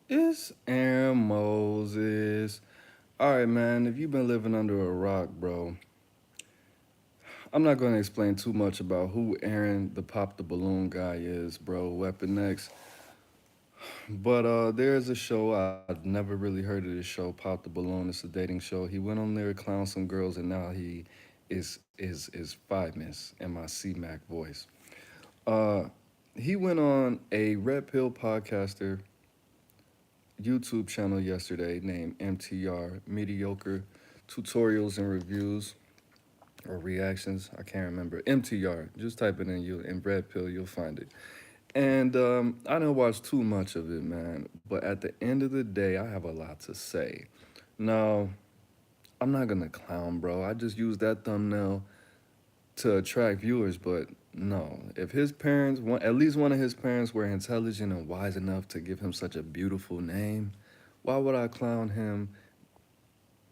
It's Aaron Moses. All right, man. If you've been living under a rock, bro, I'm not going to explain too much about who Aaron the Pop the Balloon guy is, bro. Weapon X. But there's a show I've never really heard of this show, Pop the Balloon. It's a dating show. He went on there, clown some girls, and now he is famous in my C-Mac voice. Uh, he went on a Red Pill podcaster YouTube channel yesterday named MTR Mediocre Tutorials and Reviews or Reactions. I can't remember. MTR. Just type it in Red Pill, you'll find it. And I didn't watch too much of it, man. But at the end of the day, I have a lot to say. Now, I'm not gonna clown, bro. I just used that thumbnail to attract viewers, but no. If his parents, at least one of his parents, were intelligent and wise enough to give him such a beautiful name, why would I clown him?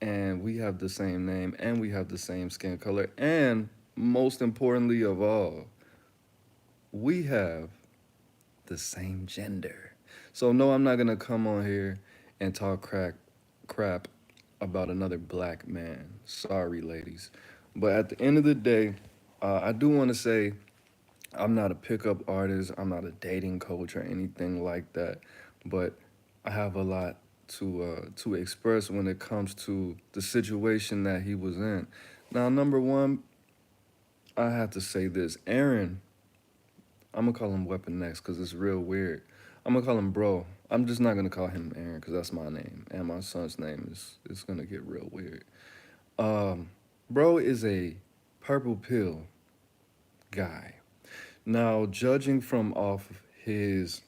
And we have the same name, and we have the same skin color, and most importantly of all, we have the same gender. So no, I'm not gonna come on here and talk crap about another black man. Sorry, ladies. But at the end of the day, I do want to say I'm not a pickup artist. I'm not a dating coach or anything like that. But I have a lot to express when it comes to the situation that he was in. Now, number one, I have to say this: Aaron. I'm gonna call him Weapon Next because it's real weird. I'm gonna call him Bro. I'm just not gonna call him Aaron because that's my name, and my son's name is gonna get real weird. Um, Bro is a purple pill guy. Now, judging from off his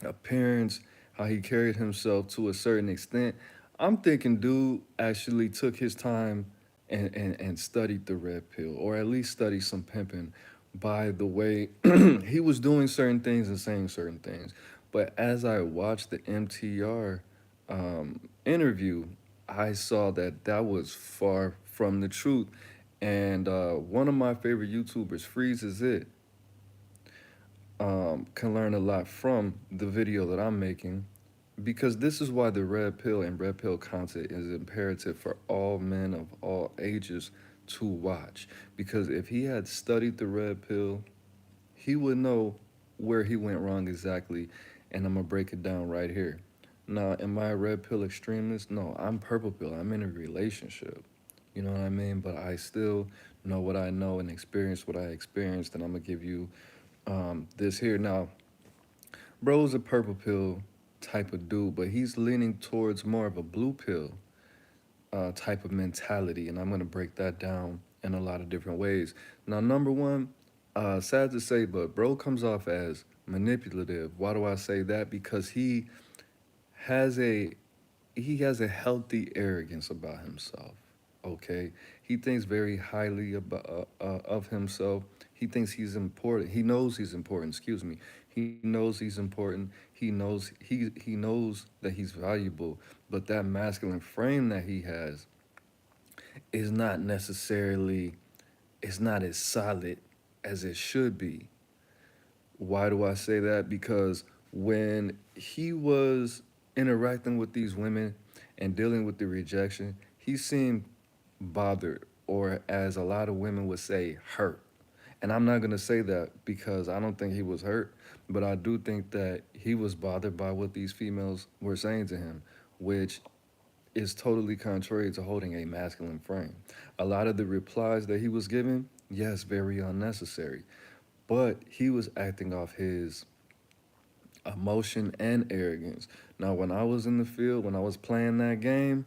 appearance, how he carried himself to a certain extent, I'm thinking dude actually took his time and studied the red pill, or at least studied some pimping by the way he was doing certain things and saying certain things. But as I watched the MTR interview, I saw that that was far from the truth. And one of my favorite YouTubers, Freezes It, can learn a lot from the video that I'm making because this is why the red pill and red pill content is imperative for all men of all ages to watch. Because if he had studied the red pill, he would know where he went wrong exactly. And I'm gonna break it down right here. Now, am I a red pill extremist? No, I'm purple pill. I'm in a relationship. You know what I mean? But I still know what I know and experience what I experienced, and I'm gonna give you this here. Now, bro's a purple pill type of dude, but he's leaning towards more of a blue pill type of mentality, and I'm gonna break that down in a lot of different ways. Now, number one, sad to say, but bro comes off as manipulative. Why do I say that? Because has a he has a healthy arrogance about himself. Okay, he thinks very highly of himself. He thinks he's important. He knows he's important. Excuse me. He knows he's important. He knows that he's valuable. But that masculine frame that he has is not necessarily it's not as solid as it should be. Why do I say that? Because when he was interacting with these women and dealing with the rejection, he seemed bothered, or as a lot of women would say, hurt. And I'm not going to say that because I don't think he was hurt, but I do think that he was bothered by what these females were saying to him, which is totally contrary to holding a masculine frame. A lot of the replies that he was giving, yes, very unnecessary, but he was acting off his emotion and arrogance. Now, when I was in the field, when I was playing that game,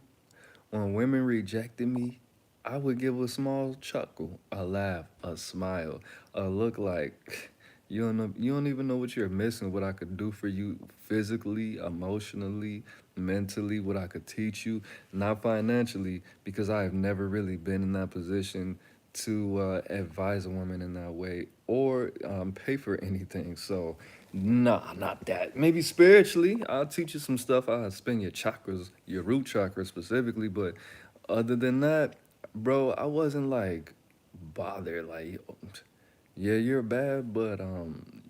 when women rejected me, I would give a small chuckle, a laugh, a smile, a look like you don't even know what you're missing, what I could do for you physically, emotionally, mentally, what I could teach you, not financially, because I have never really been in that position to advise a woman in that way or pay for anything. So, nah, not that. Maybe spiritually, I'll teach you some stuff. I'll spin your chakras, your root chakra specifically. But other than that, bro, I wasn't like bothered. Like, yeah, you're bad, but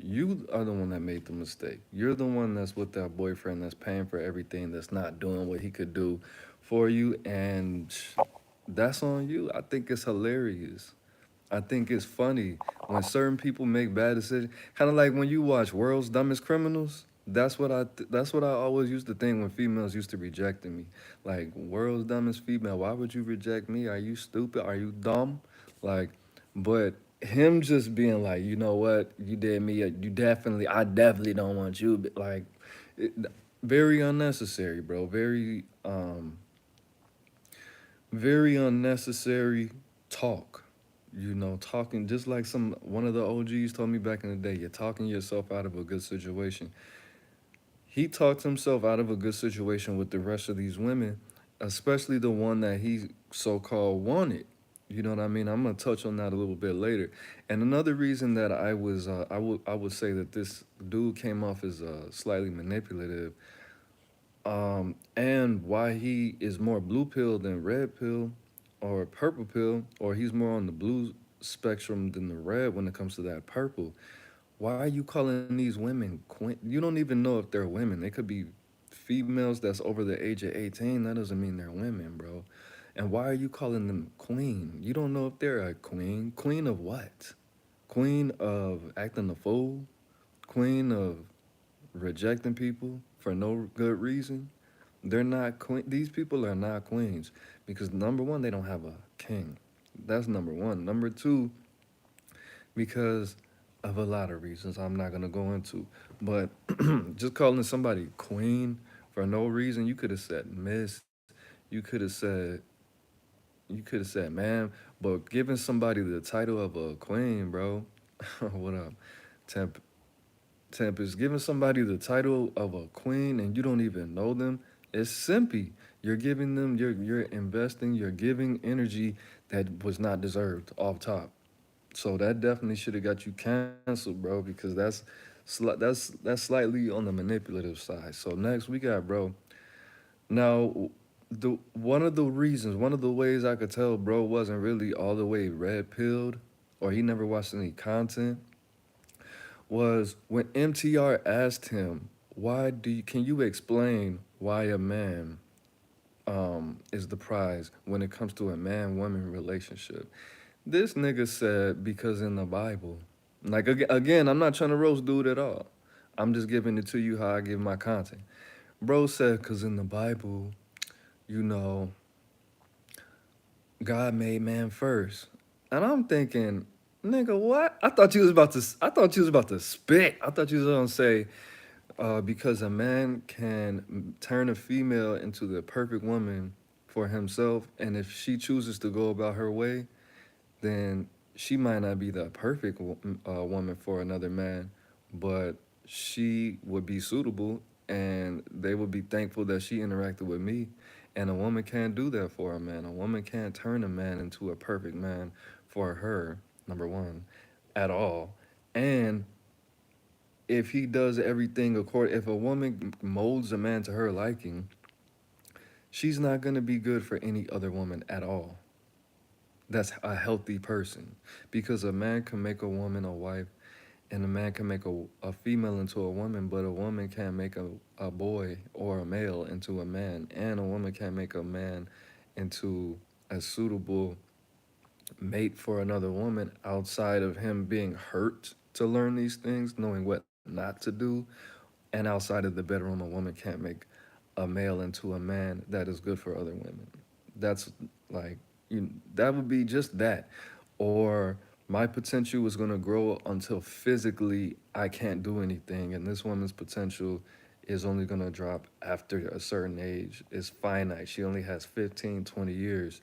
You are the one that made the mistake. You're the one that's with that boyfriend that's paying for everything, that's not doing what he could do for you, and that's on you. I think it's hilarious. I think it's funny when certain people make bad decisions. Kind of like when you watch World's Dumbest Criminals. That's what I always used to think when females used to rejecting me. Like, world's dumbest female. Why would you reject me? Are you stupid? Are you dumb? Like, but him just being like, you know what, you did me. You definitely, I definitely don't want you. But like, it, very unnecessary, bro. Very unnecessary talk. You know, talking just like some one of the OGs told me back in the day. You're talking yourself out of a good situation. He talked himself out of a good situation with the rest of these women, especially the one that he so called wanted. You know what I mean? I'm gonna touch on that a little bit later. And another reason that I would say that this dude came off as slightly manipulative, and why he is more blue pill than red pill, or purple pill, or he's more on the blue spectrum than the red when it comes to that purple. Why are you calling these women queen? You don't even know if they're women. They could be females that's over the age of 18. That doesn't mean they're women, bro. And why are you calling them queen? You don't know if they're a queen. Queen of what? Queen of acting a fool? Queen of rejecting people for no good reason? They're not queen. These people are not queens because number one, they don't have a king. That's number one. Number two, because of a lot of reasons I'm not gonna go into. But just calling somebody queen for no reason, you could have said miss, you could have said you could have said ma'am, but giving somebody the title of a queen, bro. What up, Temp? Tempest, giving somebody the title of a queen and you don't even know them, it's simpy. You're giving them, you're investing, you're giving energy that was not deserved off top. So that definitely should have got you canceled, bro, because that's slightly on the manipulative side. So next we got, bro. Now, the one of the ways I could tell bro wasn't really all the way red pilled, or he never watched any content, was when MTR asked him, "Why do you, can you explain why a man is the prize when it comes to a man woman relationship?" This nigga said, because in the Bible. Like, again, I'm not trying to roast dude at all. I'm just giving it to you how I give my content. Bro said, because in the Bible, you know, God made man first. And I'm thinking, nigga, what? I thought you was about to spit. I thought you was gonna say, because a man can turn a female into the perfect woman for himself, and if she chooses to go about her way, then she might not be the perfect woman for another man, but she would be suitable, and they would be thankful that she interacted with me. And a woman can't do that for a man. A woman can't turn a man into a perfect man for her, number one, at all. And if he does everything according, if a woman molds a man to her liking, she's not going to be good for any other woman at all. That's a healthy person, because a man can make a woman a wife, and a man can make a female into a woman, but a woman can't make a boy or a male into a man, and a woman can't make a man into a suitable mate for another woman outside of him being hurt to learn these things, knowing what not to do. And outside of the bedroom, a woman can't make a male into a man that is good for other women. That's like, that would be just that. Or my potential is going to grow until physically I can't do anything, and this woman's potential is only going to drop after a certain age. It's finite. She only has 15, 20 years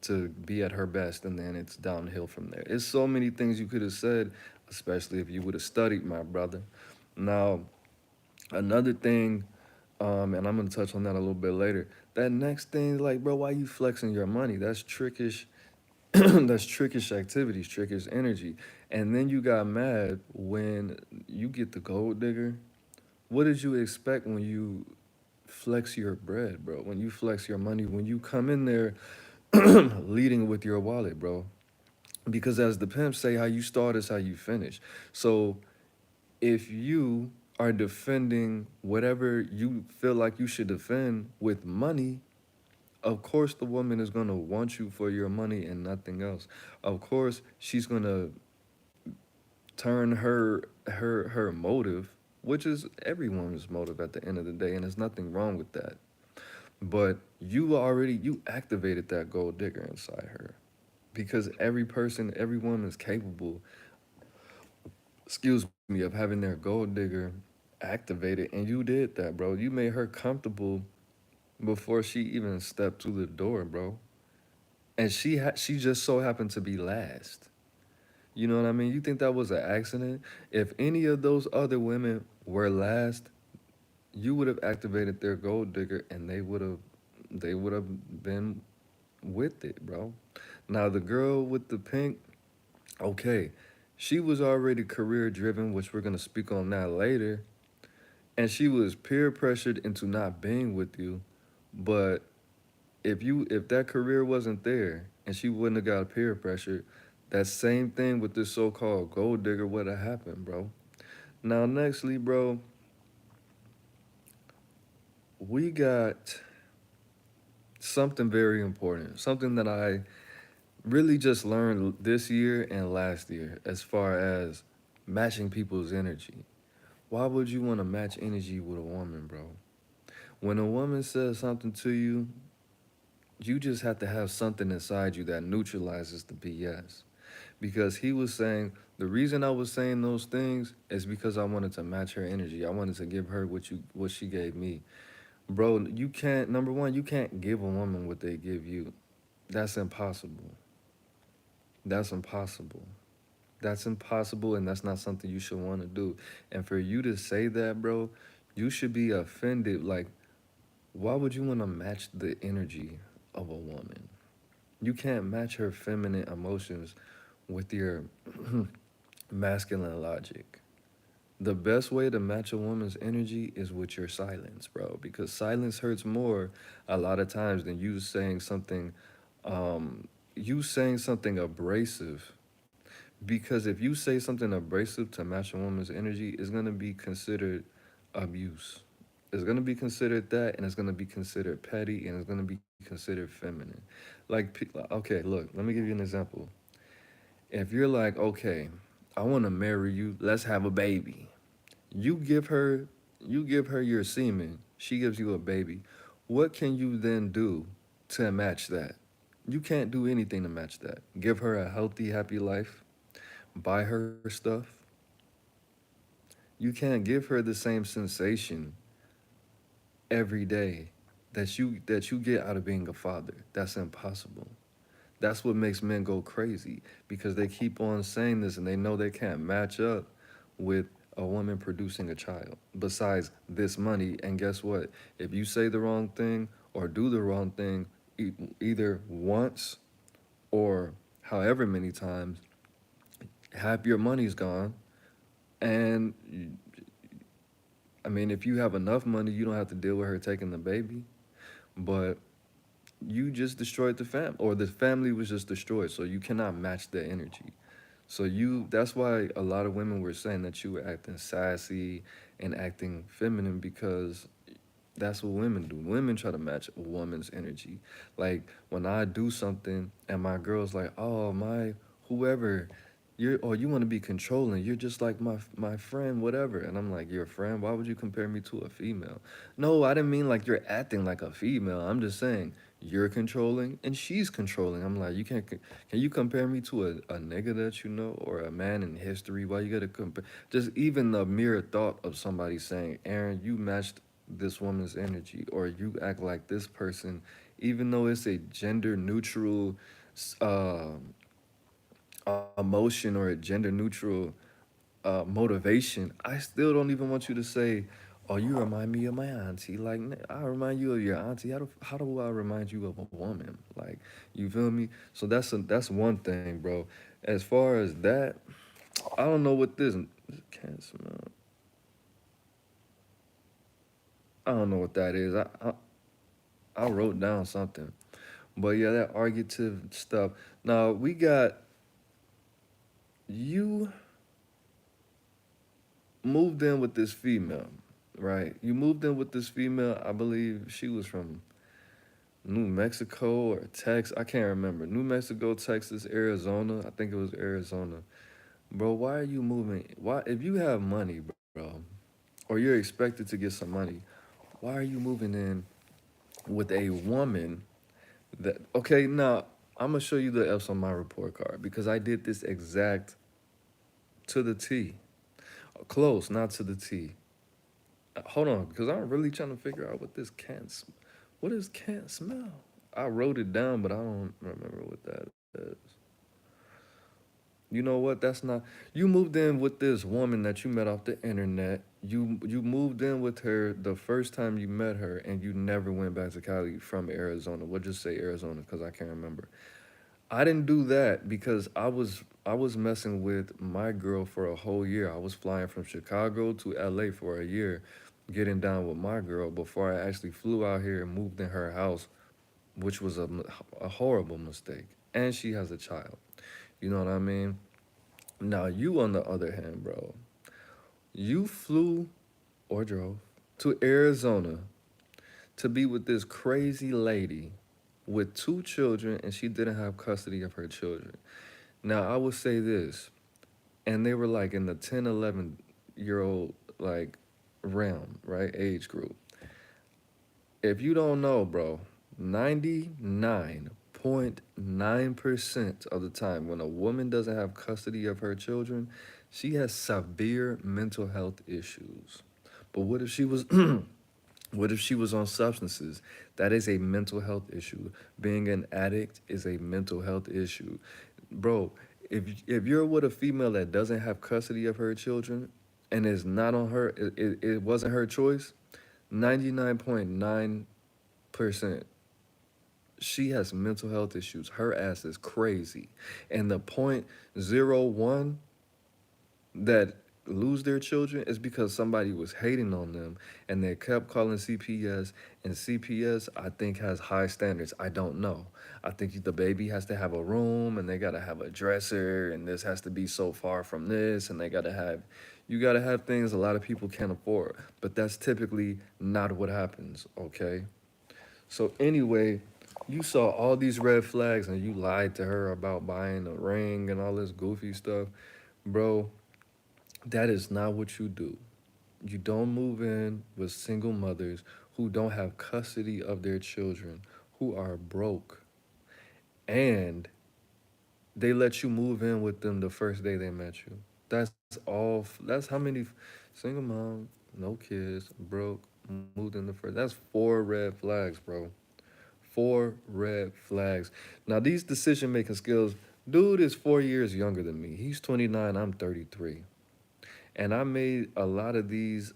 to be at her best, and then it's downhill from there. It's so many things you could have said, especially if you would have studied, my brother. Now, another thing, and I'm gonna touch on that a little bit later. That next thing, like, bro, why you flexing your money? That's trickish. That's trickish activities, trickish energy. And then you got mad when you get the gold digger. What did you expect when you flex your bread, bro? When you flex your money, when you come in there leading with your wallet, bro? Because as the pimp say, how you start is how you finish. So if you are defending whatever you feel like you should defend with money, of course the woman is going to want you for your money and nothing else. Of course she's going to turn her motive, which is every woman's motive at the end of the day, and there's nothing wrong with that. But you activated that gold digger inside her, because every woman is capable, excuse me, of having their gold digger activated, and you did that, bro. You made her comfortable before she even stepped through the door, bro. And she just so happened to be last. You know what I mean? You think that was an accident? If any of those other women were last, you would have activated their gold digger, and they would have been with it, bro. Now the girl with the pink, okay, she was already career driven, which we're gonna speak on that later, and she was peer pressured into not being with you. But if that career wasn't there and she wouldn't have got peer pressured, that same thing with this so-called gold digger would have happened, bro. Now, nextly, bro, we got something very important, something that I really just learned this year and last year, as far as matching people's energy. Why would you want to match energy with a woman, bro? When a woman says something to you, you just have to have something inside you that neutralizes the BS. Because he was saying, the reason I was saying those things is because I wanted to match her energy. I wanted to give her what she gave me. Bro, you can't, number one, you can't give a woman what they give you. That's impossible. That's impossible. That's impossible, and that's not something you should want to do. And for you to say that, bro, you should be offended. Like, why would you want to match the energy of a woman? You can't match her feminine emotions with your masculine logic. The best way to match a woman's energy is with your silence, bro, because silence hurts more a lot of times than um, you saying something abrasive. Because if you say something abrasive to match a woman's energy, it's gonna be considered abuse. It's gonna be considered that, and it's gonna be considered petty, and it's gonna be considered feminine. Okay, look, let me give you an example. If you're like, okay, I want to marry you, let's have a baby. You give her, you give her your semen. She gives you a baby. What can you then do to match that? You can't do anything to match that. Give her a healthy, happy life. Buy her stuff. You can't give her the same sensation every day that you get out of being a father. That's impossible. That's what makes men go crazy, because they keep on saying this and they know they can't match up with a woman producing a child besides this money. And guess what? If you say the wrong thing or do the wrong thing, either once or however many times, half your money's gone. And I mean, if you have enough money, you don't have to deal with her taking the baby. But you just destroyed the fam, or the family was just destroyed. So you cannot match that energy. So that's why a lot of women were saying that you were acting sassy and acting feminine, because that's what women do. Women try to match a woman's energy. Like when I do something and my girl's like, "Oh, my whoever, you want to be controlling. You're just like my friend, whatever." And I'm like, "You're a friend? Why would you compare me to a female?" No, I didn't mean like you're acting like a female. I'm just saying you're controlling and she's controlling. I'm like, can you compare me to a nigga that you know, or a man in history? Why you gotta compare? Just even the mere thought of somebody saying, "Aaron, you matched this woman's energy," or "You act like this person," even though it's a gender neutral uh, emotion or a gender neutral motivation, I still don't even want you to say, "Oh, you remind me of my auntie." Like, I remind you of your auntie. How do I remind you of a woman? Like, you feel me? So that's one thing, bro. As far as that, I don't know what this can't smell. I don't know what that is. I wrote down something, but yeah, that argumentative stuff. Now we got you moved in with this female, right? You moved in with this female. I believe she was from New Mexico or Texas. I can't remember. New Mexico, Texas, Arizona. I think it was Arizona. Bro, why are you moving? Why, if you have money, bro, or you're expected to get some money, why are you moving in with a woman that? Okay, now I'm gonna show you the F's on my report card because I did this exact to the T. Close, not to the T. Hold on, because I'm really trying to figure out what this can't. What is can't smell? I wrote it down, but I don't remember what that is. You know what? That's not. You moved in with this woman that you met off the internet. You moved in with her the first time you met her, and you never went back to Cali from Arizona. We'll just say Arizona because I can't remember. I didn't do that because I was messing with my girl for a whole year. I was flying from Chicago to LA for a year, getting down with my girl before I actually flew out here and moved in her house, which was a horrible mistake. And she has a child. You know what I mean? Now you on the other hand, bro, you flew or drove to Arizona to be with this crazy lady with two children and she didn't have custody of her children. Now, I would say this, and they were like in the 10, 11-year old like realm, right? Age group. If you don't know, bro, 99.9% of the time when a woman doesn't have custody of her children, she has severe mental health issues. But what if she was what if she was on substances? That is a mental health issue. Being an addict is a mental health issue. Bro, if you're with a female that doesn't have custody of her children and is not on her, it wasn't her choice, 99.9%, she has mental health issues. Her ass is crazy. And the point 0.01 that lose their children is because somebody was hating on them and they kept calling CPS, and CPS I think has high standards. I don't know. I think the baby has to have a room and they got to have a dresser and this has to be so far from this and they got to have, you got to have things a lot of people can't afford, but that's typically not what happens, okay? So anyway, you saw all these red flags and you lied to her about buying a ring and all this goofy stuff. Bro, that is not what you do. You don't move in with single mothers who don't have custody of their children, who are broke, and they let you move in with them the first day they met you. That's all. That's how many single mom, no kids, broke, moved in the first. That's four red flags, bro. Four red flags. Now these decision making skills. Dude is 4 years younger than me. He's 29. I'm 33. And I made a lot of these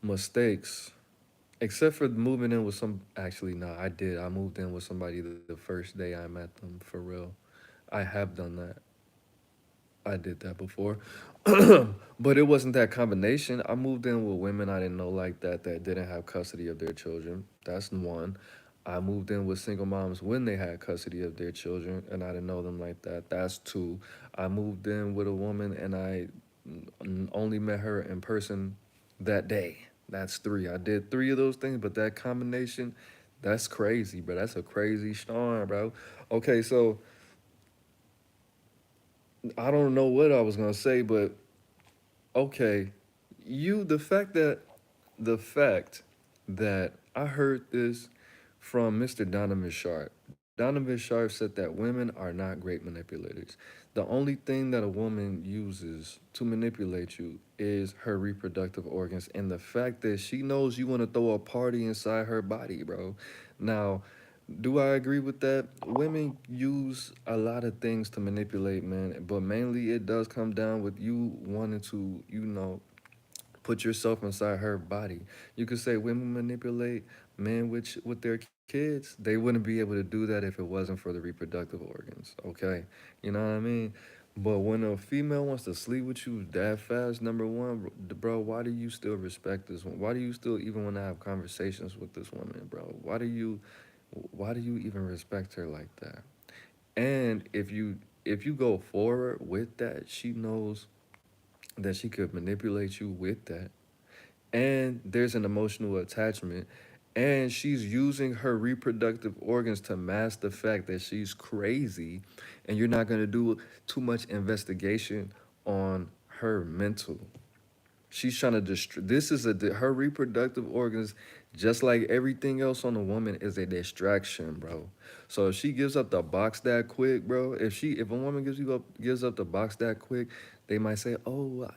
mistakes, except for moving in with some. Actually, no, I did. I moved in with somebody the first day I met them, for real. I have done that. I did that before. But it wasn't that combination. I moved in with women I didn't know like that that didn't have custody of their children. That's one. I moved in with single moms when they had custody of their children and I didn't know them like that. That's two. I moved in with a woman and I only met her in person that day. That's three. I did three of those things, but that combination, that's crazy, bro. That's a crazy storm, bro. Okay, so I don't know what I was gonna say, but okay, the fact that I heard this from Mr. Donovan Sharp. Donovan Sharp said that women are not great manipulators. The only thing that a woman uses to manipulate you is her reproductive organs and the fact that she knows you want to throw a party inside her body, bro. Now, do I agree with that? Women use a lot of things to manipulate men, but mainly it does come down with you wanting to, put yourself inside her body. You could say women manipulate men with their kids. They wouldn't be able to do that if it wasn't for the reproductive organs. Okay, you know what I mean. But when a female wants to sleep with you that fast, number one, bro, why do you still respect this one? Why do you still even want to have conversations with this woman, bro? Why do you even respect her like that? And if you go forward with that, she knows. that she could manipulate you with that. And there's an emotional attachment. And she's using her reproductive organs to mask the fact that she's crazy. And you're not going to do too much investigation on her mental. She's trying to destroy. This is her reproductive organs, just like everything else on a woman, is a distraction, bro. So if she gives up the box that quick, bro, if a woman gives up the box that quick, they might say, oh,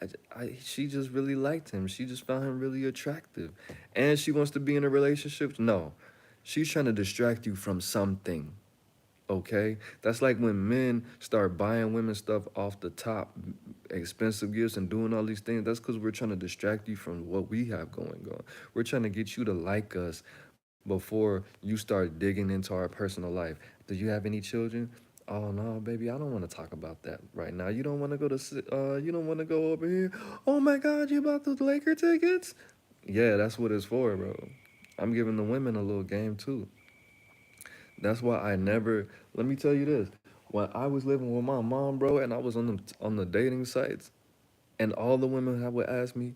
she just really liked him. She just found him really attractive, and she wants to be in a relationship. No, she's trying to distract you from something. Okay, that's like when men start buying women stuff off the top, expensive gifts and doing all these things. That's because we're trying to distract you from what we have going on. We're trying to get you to like us before you start digging into our personal life. Do you have any children? Oh no, baby, I don't want to talk about that right now. You don't want to go to you don't want to go over here. Oh my God, you bought the Laker tickets? Yeah, that's what it's for, bro. I'm giving the women a little game too. That's why I never. Let me tell you this: when I was living with my mom, bro, and I was on the dating sites, and all the women would ask me,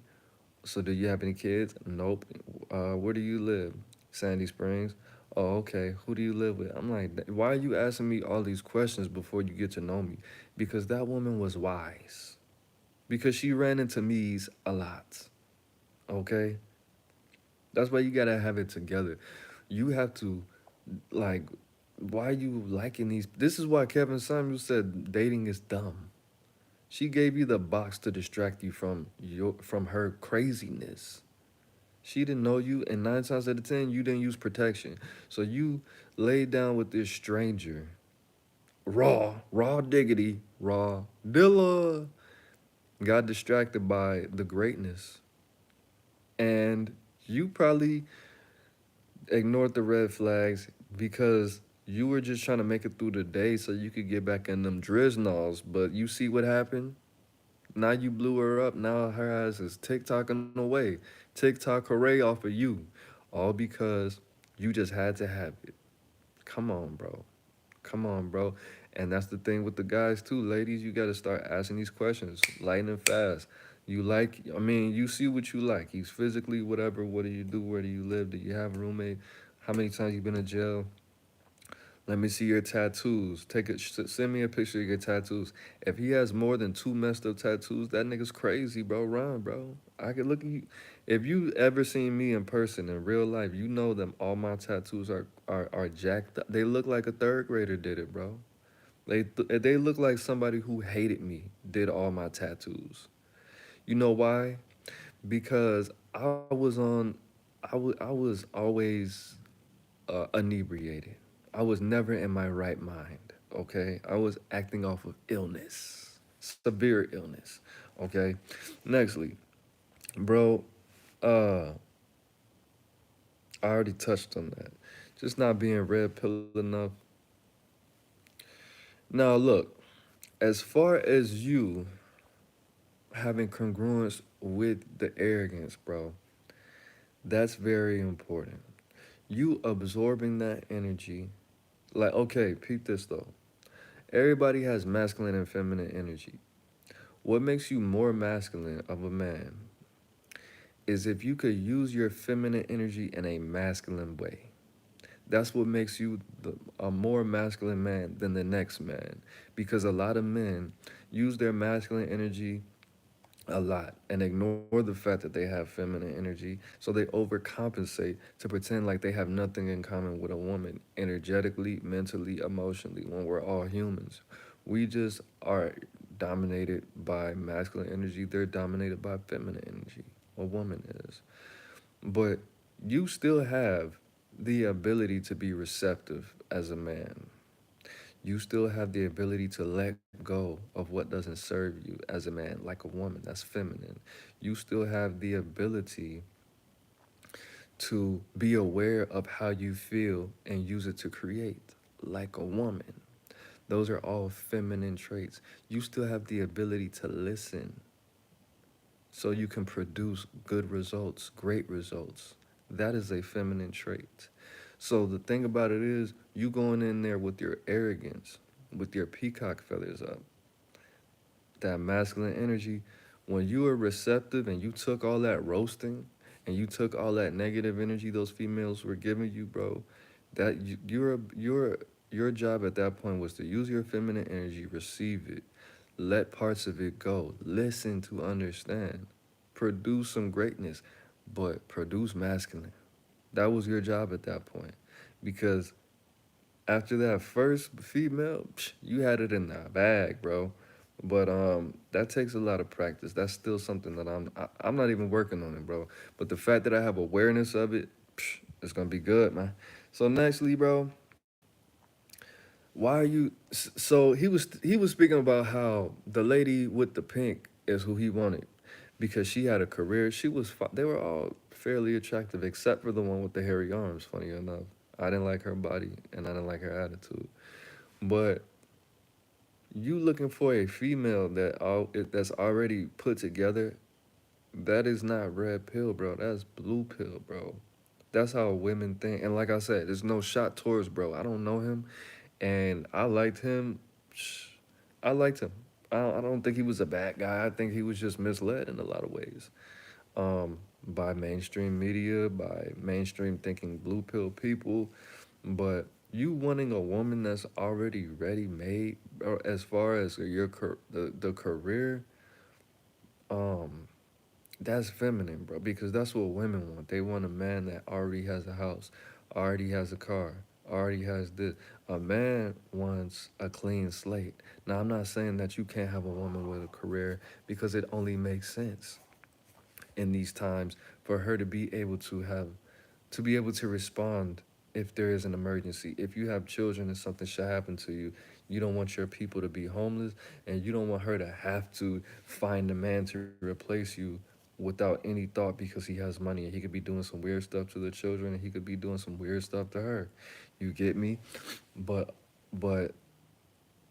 "So do you have any kids?" Nope. Where do you live? Sandy Springs. Oh, okay. Who do you live with? I'm like, why are you asking me all these questions before you get to know me? Because that woman was wise. Because she ran into me's a lot. Okay. That's why you gotta have it together. You have to like, why are you liking these? This is why Kevin Samuels said dating is dumb. She gave you the box to distract you from her craziness. She didn't know you, and 9 times out of 10, you didn't use protection. So you laid down with this stranger, raw diggity, raw Dilla. Got distracted by the greatness, and you probably ignored the red flags because you were just trying to make it through the day so you could get back in them driznalls. But you see what happened? Now you blew her up. Now her ass is TikToking away. TikTok hooray off of you. All because you just had to have it. Come on, bro. Come on, bro. And that's the thing with the guys too, ladies. You gotta start asking these questions, light and fast. You like? I mean, you see what you like. He's physically whatever. What do you do? Where do you live? Do you have a roommate? How many times you been in jail? Let me see your tattoos. Send me a picture of your tattoos. If he has more than two messed up tattoos, that nigga's crazy, bro. Run, bro. I could look at you. If you ever seen me in person in real life, you know them. All my tattoos are jacked up. They look like a third grader did it, bro. They look like somebody who hated me did all my tattoos. You know why? Because I was always inebriated. I was never in my right mind. Okay, I was acting off of illness, severe illness. Okay, nextly, bro. Uh, I already touched on that. Just not being red pill enough. Now look, as far as you having congruence with the arrogance, bro, that's very important. You absorbing that energy. Like, okay, peep this though. Everybody has masculine and feminine energy. What makes you more masculine of a man is if you could use your feminine energy in a masculine way. That's what makes you a more masculine man than the next man. Because a lot of men use their masculine energy a lot and ignore the fact that they have feminine energy. So they overcompensate to pretend like they have nothing in common with a woman energetically, mentally, emotionally, when we're all humans. We just are dominated by masculine energy, they're dominated by feminine energy. A woman is. But you still have the ability to be receptive as a man. You still have the ability to let go of what doesn't serve you as a man, like a woman. That's feminine. You still have the ability to be aware of how you feel and use it to create, like a woman. Those are all feminine traits. You still have the ability to listen so you can produce good results, great results. That is a feminine trait. So the thing about it is, you going in there with your arrogance, with your peacock feathers up, that masculine energy, When you were receptive and you took all that roasting and you took all that negative energy those females were giving you, bro, that your job at that point was to use your feminine energy, receive it, let parts of it go, listen to understand, produce some greatness, but produce masculine. That was your job at that point, because after that first female, you had it in the bag, bro. But that takes a lot of practice. That's still something that I'm not even working on it, bro. But the fact that I have awareness of it, it's gonna be good, man. So nextly, bro, why are you? So he was speaking about how the lady with the pink is who he wanted because she had a career. They were all fairly attractive except for the one with the hairy arms. Funny enough, I didn't like her body and I didn't like her attitude. But you looking for a female that's already put together, that is not red pill, bro. That's blue pill, bro. That's how women think. And like I said, there's no shot towards bro. I don't know him, and I liked him. I liked him. I don't think he was a bad guy. I think he was just misled in a lot of ways, by mainstream media, by mainstream thinking blue pill people. But you wanting a woman that's already ready made, or as far as the career, um, that's feminine, bro. Because that's what women want. They want a man that already has a house, already has a car, already has this. A man wants a clean slate. Now, I'm not saying that you can't have a woman with a career because it only makes sense in these times for her to be able to respond if there is an emergency. If you have children and something should happen to you, you don't want your people to be homeless, and you don't want her to have to find a man to replace you without any thought because he has money and he could be doing some weird stuff to the children and he could be doing some weird stuff to her. You get me? But but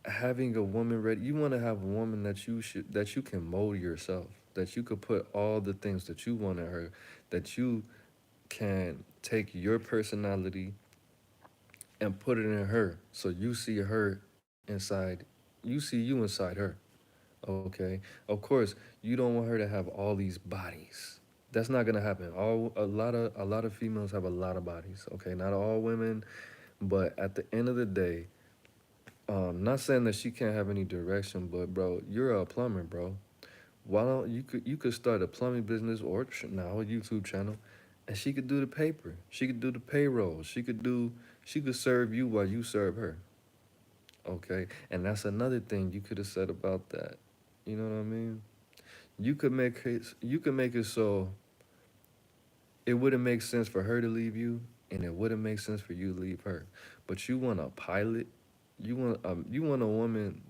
having a woman ready, you want to have a woman that you can mold yourself, that you could put all the things that you want in her, that you can take your personality and put it in her so you see her inside, you see you inside her. Okay, of course you don't want her to have all these bodies. That's not gonna happen. A lot of females have a lot of bodies. Okay, not all women, but at the end of the day, not saying that she can't have any direction, but bro, you're a plumber, bro. Why don't you could start a plumbing business or now a YouTube channel, and she could do the paper. She could do the payroll. She could serve you while you serve her. Okay, and that's another thing you could have said about that. You know what I mean? You could make it so it wouldn't make sense for her to leave you, and it wouldn't make sense for you to leave her. But you want a pilot. You want a woman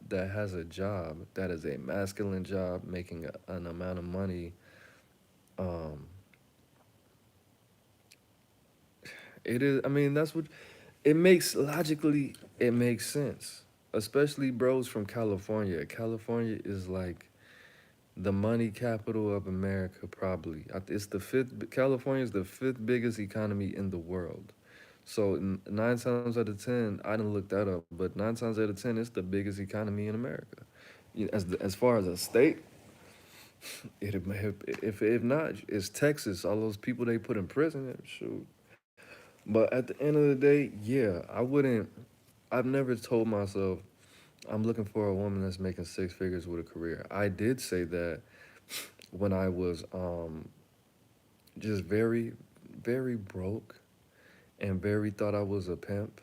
that has a job that is a masculine job, making an amount of money. Um, it is. I mean, that's what it makes logically. It makes sense, especially bros from California. California is like the money capital of America, probably. It's the fifth. California is the fifth biggest economy in the world. So 9 times out of 10, I didn't look that up, but 9 times out of 10, it's the biggest economy in America. As far as a state, if not, it's Texas. All those people they put in prison, shoot. But at the end of the day, yeah, I wouldn't. I've never told myself I'm looking for a woman that's making six figures with a career. I did say that when I was just very, very broke and very thought I was a pimp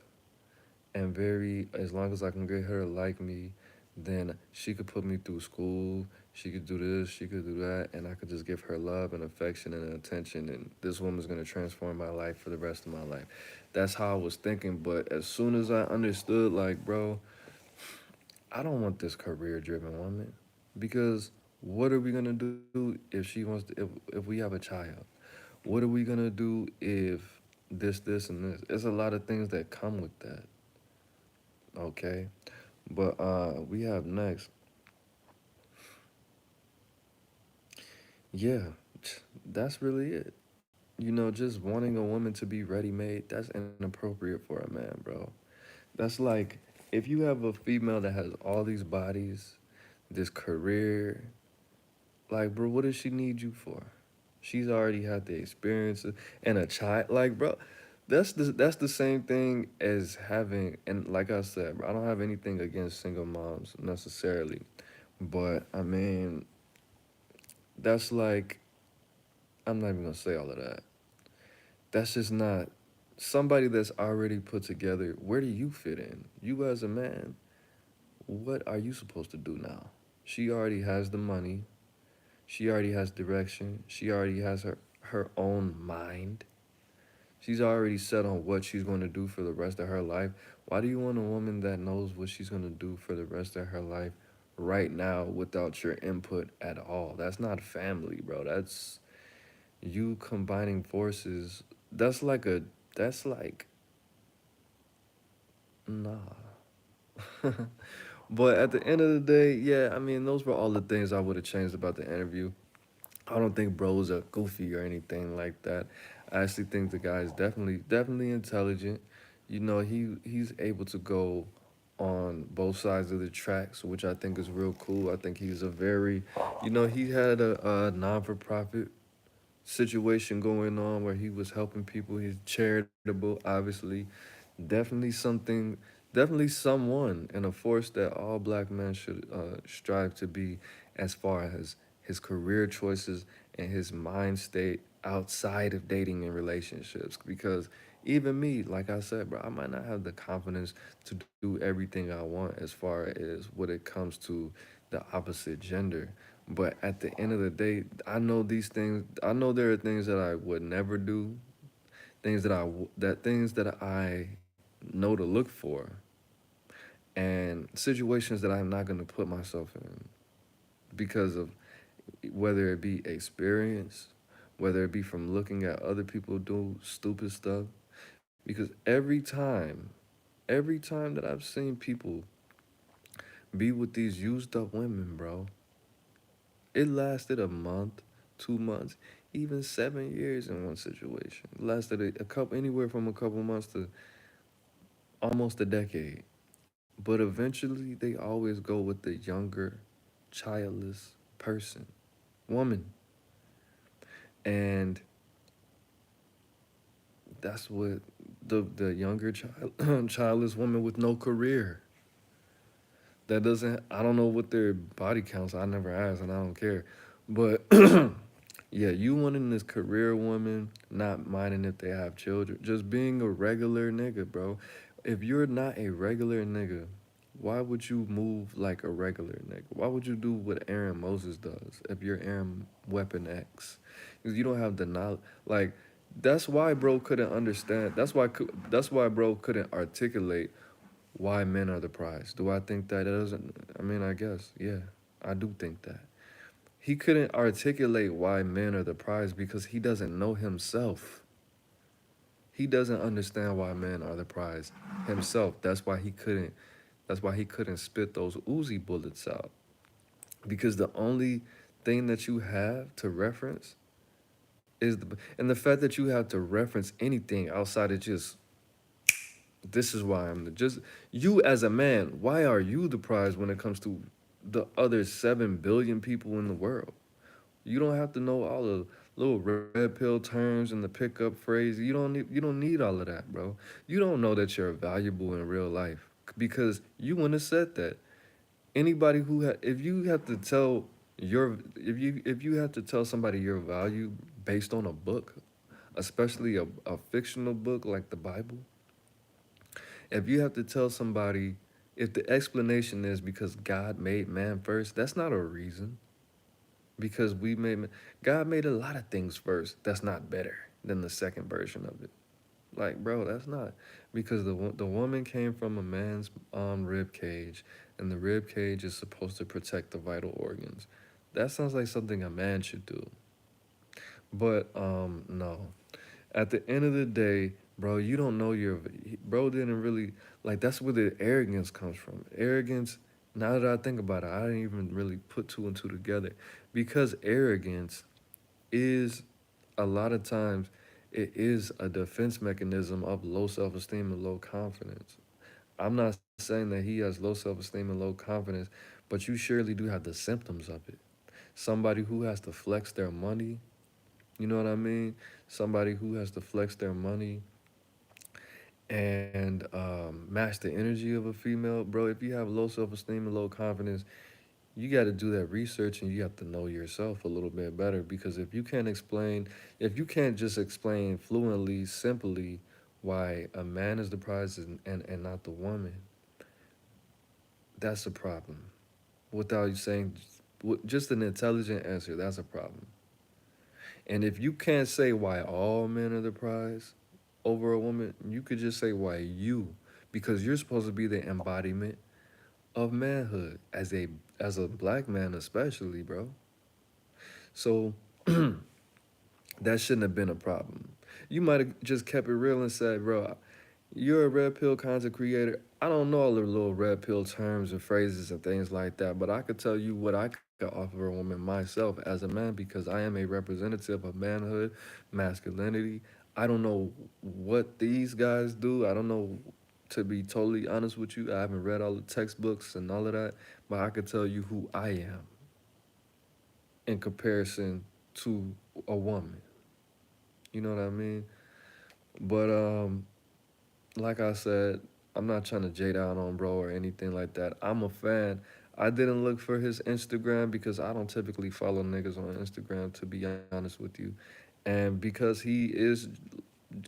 and very as long as I can get her to like me, then she could put me through school. She could do this, she could do that, and I could just give her love and affection and attention. And this woman's gonna transform my life for the rest of my life. That's how I was thinking. But as soon as I understood, like, bro, I don't want this career-driven woman, because what are we gonna do if she wants to, if we have a child? What are we gonna do if this, and this? There's a lot of things that come with that. Okay. But we have next. Yeah, that's really it. Just wanting a woman to be ready made, that's inappropriate for a man, bro. That's like if you have a female that has all these bodies, this career, Like, bro, what does she need you for? She's already had the experiences and a child. Like, bro, that's the same thing as having. And like I said, bro, I don't have anything against single moms necessarily, but I mean, that's like I'm not even gonna say all of that. That's just not somebody that's already put together. Where do you fit in? You as a man, what are you supposed to do now? She already has the money. She already has direction. She already has her own mind. She's already set on what she's going to do for the rest of her life. Why do you want a woman that knows what she's going to do for the rest of her life right now without your input at all? That's not family, bro. That's you combining forces. That's like a, that's like, nah. But at the end of the day, yeah, I mean, those were all the things I would have changed about the interview. I don't think bro's a goofy or anything like that. I actually think the guy is definitely intelligent. You know, he's able to go on both sides of the tracks, which I think is real cool. I think he's a very, you know, he had a non for profit situation going on where he was helping people. He's charitable, obviously. Definitely someone and a force that all black men should strive to be as far as his career choices and his mind state outside of dating and relationships. Because even me, like I said, bro, I might not have the confidence to do everything I want as far as what it comes to the opposite gender. But at the end of the day, I know these things. I know there are things that I would never do, things that I know to look for, and situations that I'm not gonna put myself in because of whether it be experience, whether it be from looking at other people do stupid stuff. Because every time that I've seen people be with these used up women, bro, it lasted a month, 2 months, even 7 years in one situation. It lasted a couple, anywhere from a couple months to almost a decade. But eventually, they always go with the younger, childless person, woman. And that's what the younger childless woman with no career. That doesn't, I don't know what their body counts. I never asked and I don't care. But yeah, you wanting this career woman, not minding if they have children, just being a regular nigga, bro. If you're not a regular nigga, why would you move like a regular nigga? Why would you do what Aaron Moses does if you're Aaron Weapon X? Because you don't have the knowledge. Like, that's why bro couldn't understand. That's why bro couldn't articulate why men are the prize. Do I think that it doesn't? I mean, I guess, yeah, I do think that. He couldn't articulate why men are the prize because he doesn't know himself. He doesn't understand why men are the prize himself. That's why he couldn't spit those Uzi bullets out. Because the only thing that you have to reference is and the fact that you have to reference anything outside of just this is why I'm the just you as a man, why are you the prize when it comes to the other 7 billion people in the world? You don't have to know all the little red pill terms and the pickup phrase. You don't need all of that, bro. You don't know that you're valuable in real life because you wouldn't have said that. Anybody if you have to tell if you have to tell somebody your value based on a book, especially a fictional book like the Bible, if you have to tell somebody if the explanation is because God made man first, that's not a reason. Because God made a lot of things first. That's not better than the second version of it. Like, bro, that's not because the woman came from a man's rib cage, and the rib cage is supposed to protect the vital organs. That sounds like something a man should do. But no. At the end of the day, bro, you don't know bro didn't really like that's where the arrogance comes from. Arrogance, now that I think about it, I didn't even really put two and two together. Because arrogance is a lot of times it is a defense mechanism of low self-esteem and low confidence. I'm not saying that he has low self-esteem and low confidence, but you surely do have the symptoms of it. somebody who has to flex their money. You know what I mean? Somebody who has to flex their money and match the energy of a female, bro. If you have low self esteem and low confidence, you got to do that research and you have to know yourself a little bit better. Because if you can't just explain fluently, simply, why a man is the prize and not the woman, that's a problem. Without you saying just an intelligent answer, that's a problem. And if you can't say why all men are the prize over a woman, you could just say why you, because you're supposed to be the embodiment of manhood as a black man especially, bro. So that shouldn't have been a problem. You might have just kept it real and said, bro, you're a red pill content creator. I don't know all the little red pill terms and phrases and things like that, but I could tell you what I could offer a woman myself as a man because I am a representative of manhood, masculinity. I don't know what these guys do. I don't know, to be totally honest with you. I haven't read all the textbooks and all of that, but I could tell you who I am in comparison to a woman. You know what I mean? But like I said, I'm not trying to jade out on bro or anything like that. I'm a fan. I didn't look for his Instagram because I don't typically follow niggas on Instagram, to be honest with you. And because he is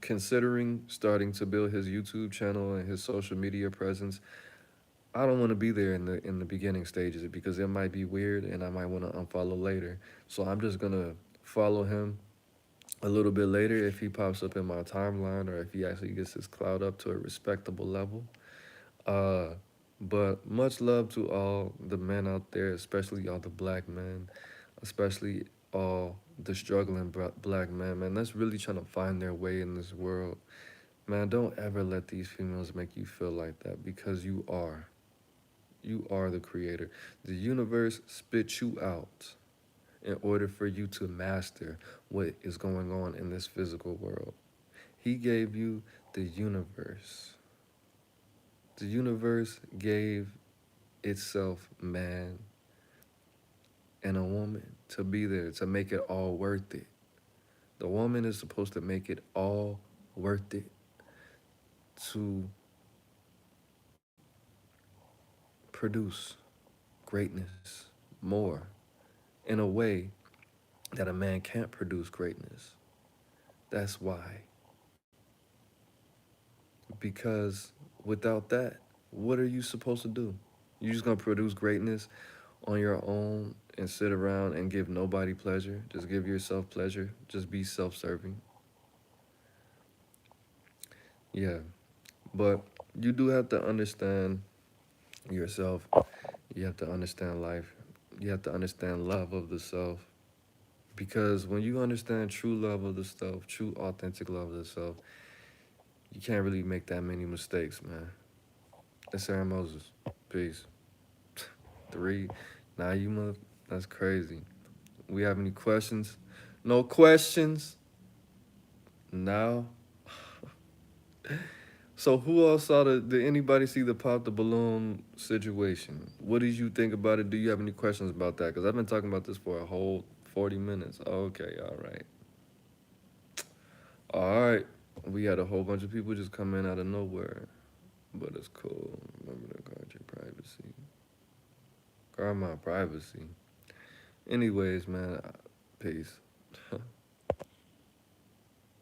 considering starting to build his YouTube channel and his social media presence, I don't want to be there in the beginning stages because it might be weird and I might want to unfollow later. So I'm just gonna follow him a little bit later if he pops up in my timeline or if he actually gets his clout up to a respectable level. Uh, but much love to all the men out there, especially all the black men, especially all the struggling black men, man. That's really trying to find their way in this world. Man, don't ever let these females make you feel like that because you are. You are the creator. The universe spit you out in order for you to master what is going on in this physical world. He gave you the universe. The universe gave itself man and a woman to be there to make it all worth it. The woman is supposed to make it all worth it to produce greatness more in a way that a man can't produce greatness. That's why. Because without that, what are you supposed to do? You just gonna produce greatness on your own and sit around and give nobody pleasure. Just give yourself pleasure. Just be self serving. Yeah. But you do have to understand yourself. You have to understand life. You have to understand love of the self. Because when you understand true love of the self, true authentic love of the self, you can't really make that many mistakes, man. That's Aaron Moses. Peace. Three. Now you mother. That's crazy. We have any questions? No questions? Now. So who else saw the? Did anybody see the pop the balloon situation? What did you think about it? Do you have any questions about that? Because I've been talking about this for a whole 40 minutes. Okay, all right, all right. We had a whole bunch of people just come in out of nowhere, but it's cool. Remember to guard your privacy. Guard my privacy. Anyways, man, peace.